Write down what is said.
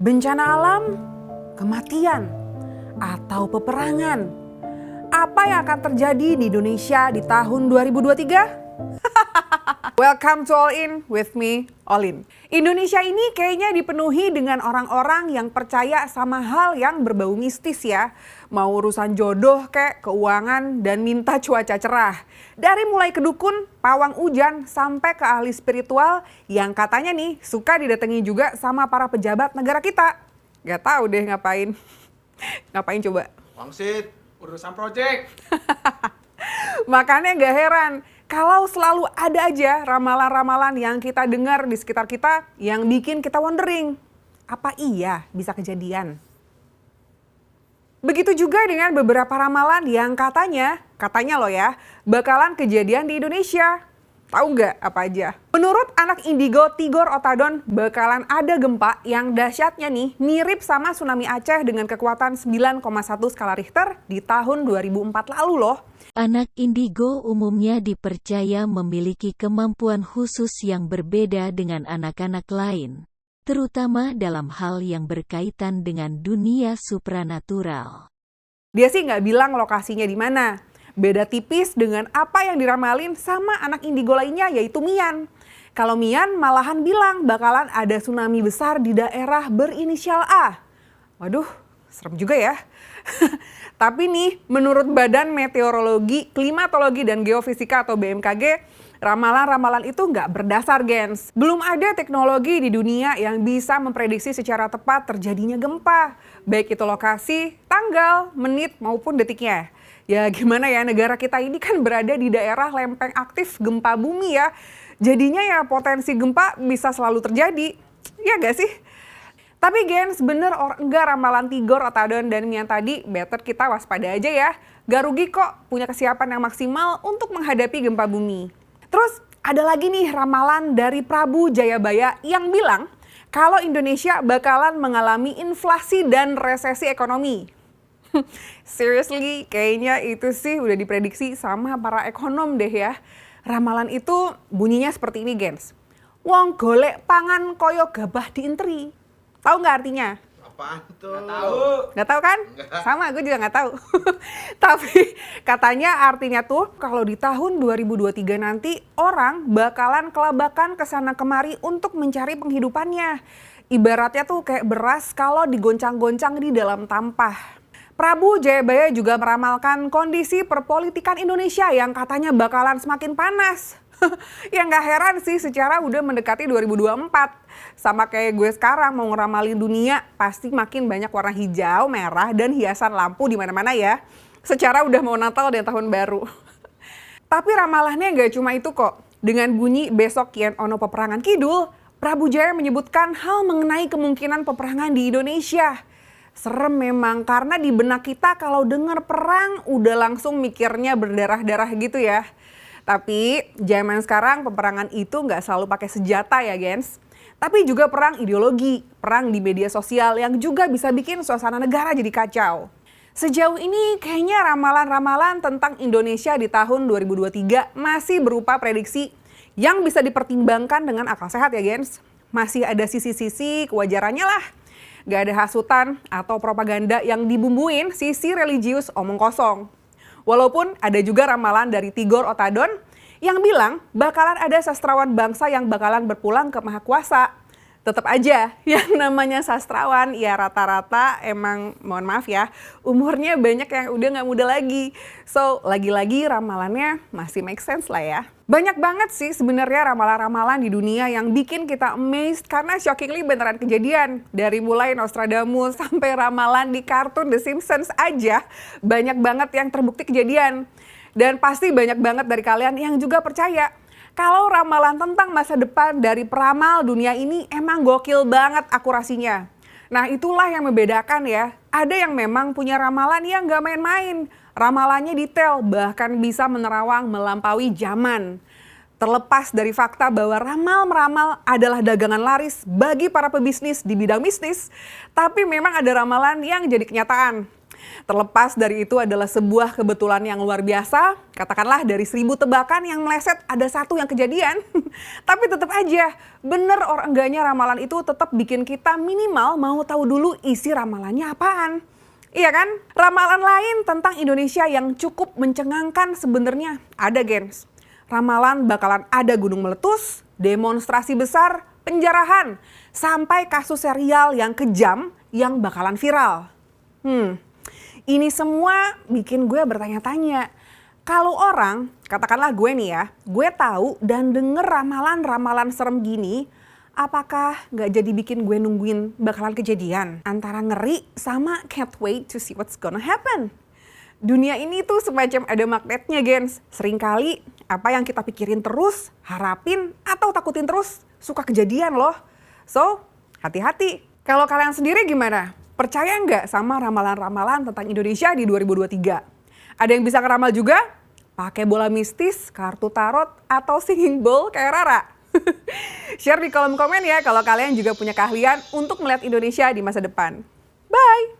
bencana alam, kematian, atau peperangan. Apa yang akan terjadi di Indonesia di tahun 2023? Welcome to All In with me, Olin. Indonesia ini kayaknya dipenuhi dengan orang-orang yang percaya sama hal yang berbau mistis ya. Mau urusan jodoh kek, keuangan, dan minta cuaca cerah. Dari mulai kedukun, pawang hujan, sampai ke ahli spiritual yang katanya nih suka didatangi juga sama para pejabat negara kita. Gak tahu deh ngapain. Ngapain coba? Wangsit, urusan proyek. Makanya gak heran kalau selalu ada aja ramalan-ramalan yang kita dengar di sekitar kita yang bikin kita wondering, apa iya bisa kejadian? Begitu juga dengan beberapa ramalan yang katanya loh ya, bakalan kejadian di Indonesia. Tahu nggak apa aja? Menurut anak indigo Tigor Otadon, bakalan ada gempa yang dahsyatnya nih mirip sama tsunami Aceh dengan kekuatan 9,1 skala Richter di tahun 2004 lalu loh. Anak indigo umumnya dipercaya memiliki kemampuan khusus yang berbeda dengan anak-anak lain, terutama dalam hal yang berkaitan dengan dunia supranatural. Dia sih nggak bilang lokasinya di mana. Beda tipis dengan apa yang diramalin sama anak indigo lainnya yaitu Mian. Kalau Mian malahan bilang bakalan ada tsunami besar di daerah berinisial A. Waduh, serem juga ya. Tapi nih, menurut Badan Meteorologi, Klimatologi, dan Geofisika atau BMKG, ramalan-ramalan itu nggak berdasar, gens. Belum ada teknologi di dunia yang bisa memprediksi secara tepat terjadinya gempa. Baik itu lokasi, tanggal, menit, maupun detiknya. Ya gimana ya, negara kita ini kan berada di daerah lempeng aktif gempa bumi ya. Jadinya ya potensi gempa bisa selalu terjadi. Ya gak sih? Tapi gens, bener or enggak ramalan Tigor, Otadon, dan Mian tadi, better kita waspada aja ya. Gak rugi kok punya kesiapan yang maksimal untuk menghadapi gempa bumi. Terus ada lagi nih ramalan dari Prabu Jayabaya yang bilang kalau Indonesia bakalan mengalami inflasi dan resesi ekonomi. Seriously, kayaknya itu sih udah diprediksi sama para ekonom deh ya. Ramalan itu bunyinya seperti ini gens. Wong golek pangan koyo gabah diinteri. Tahu nggak artinya? Apaan tuh? Nggak tahu. Nggak tahu kan? Nggak. Sama, gue juga nggak tahu. Tapi katanya artinya tuh kalau di tahun 2023 nanti orang bakalan kelabakan kesana kemari untuk mencari penghidupannya. Ibaratnya tuh kayak beras kalau digoncang-goncang di dalam tampah. Prabu Jayabaya juga meramalkan kondisi perpolitikan Indonesia yang katanya bakalan semakin panas. Ya nggak heran sih, secara udah mendekati 2024. Sama kayak gue sekarang mau ngeramalin dunia, pasti makin banyak warna hijau, merah, dan hiasan lampu di mana-mana ya. Secara udah mau Natal dan Tahun Baru. Tapi ramalannya nggak cuma itu kok. Dengan bunyi besok yen ono peperangan kidul, Prabu Jaya menyebutkan hal mengenai kemungkinan peperangan di Indonesia. Serem memang, karena di benak kita kalau dengar perang udah langsung mikirnya berdarah-darah gitu ya. Tapi zaman sekarang peperangan itu nggak selalu pakai senjata ya gens. Tapi juga perang ideologi, perang di media sosial yang juga bisa bikin suasana negara jadi kacau. Sejauh ini kayaknya ramalan-ramalan tentang Indonesia di tahun 2023 masih berupa prediksi yang bisa dipertimbangkan dengan akal sehat ya gens. Masih ada sisi-sisi kewajarannya lah. Gak ada hasutan atau propaganda yang dibumbuin sisi religius omong kosong. Walaupun ada juga ramalan dari Tigor Otadon yang bilang bakalan ada sastrawan bangsa yang bakalan berpulang ke Maha Kuasa. Tetap aja yang namanya sastrawan ya rata-rata emang mohon maaf ya umurnya banyak yang udah gak muda lagi. So lagi-lagi ramalannya masih make sense lah ya. Banyak banget sih sebenarnya ramalan-ramalan di dunia yang bikin kita amazed karena shockingly beneran kejadian. Dari mulai Nostradamus sampai ramalan di kartun The Simpsons aja banyak banget yang terbukti kejadian. Dan pasti banyak banget dari kalian yang juga percaya kalau ramalan tentang masa depan dari peramal dunia ini emang gokil banget akurasinya. Nah itulah yang membedakan ya. Ada yang memang punya ramalan yang gak main-main. Ramalannya detail, bahkan bisa menerawang melampaui zaman. Terlepas dari fakta bahwa ramal-meramal adalah dagangan laris bagi para pebisnis di bidang bisnis, tapi memang ada ramalan yang jadi kenyataan. Terlepas dari itu adalah sebuah kebetulan yang luar biasa, katakanlah dari 1000 tebakan yang meleset ada satu yang kejadian. Tapi tetap aja, bener or enggaknya ramalan itu tetap bikin kita minimal mau tahu dulu isi ramalannya apaan. Iya kan? Ramalan lain tentang Indonesia yang cukup mencengangkan sebenarnya ada, gengs. Ramalan bakalan ada gunung meletus, demonstrasi besar, penjarahan, sampai kasus serial yang kejam yang bakalan viral. Ini semua bikin gue bertanya-tanya. Kalau orang, katakanlah gue nih ya, gue tahu dan denger ramalan-ramalan serem gini, apakah nggak jadi bikin gue nungguin bakalan kejadian? Antara ngeri sama can't wait to see what's gonna happen. Dunia ini tuh semacam ada magnetnya, gens. Seringkali apa yang kita pikirin terus, harapin, atau takutin terus, suka kejadian loh. So, hati-hati. Kalau kalian sendiri gimana? Percaya nggak sama ramalan-ramalan tentang Indonesia di 2023? Ada yang bisa ngeramal juga? Pakai bola mistis, kartu tarot, atau singing bowl kayak Rara? Share di kolom komen ya kalau kalian juga punya keahlian untuk melihat Indonesia di masa depan. Bye!